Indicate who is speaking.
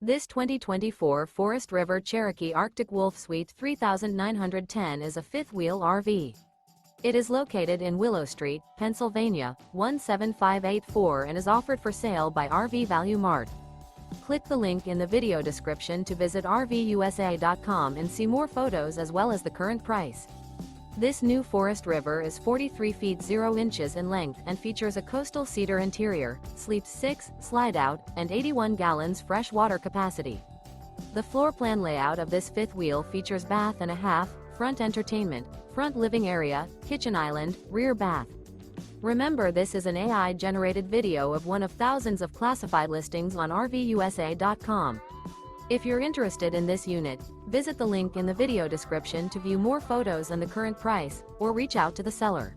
Speaker 1: This 2024 Forest River Cherokee Arctic Wolf Suite 3910 is a fifth-wheel RV. It is located in Willow Street, Pennsylvania, 17584 and is offered for sale by RV Value Mart. Click the link in the video description to visit RVUSA.com and see more photos as well as the current price. This new Forest River is 43 feet 0 inches in length and features a Coastal Cedar interior, sleeps 6, slide-out, and 81 gallons fresh water capacity. The floor plan layout of this fifth wheel features bath and a half, front entertainment, front living area, kitchen island, rear bath. Remember, this is an AI-generated video of one of thousands of classified listings on RVUSA.com. If you're interested in this unit, visit the link in the video description to view more photos and the current price, or reach out to the seller.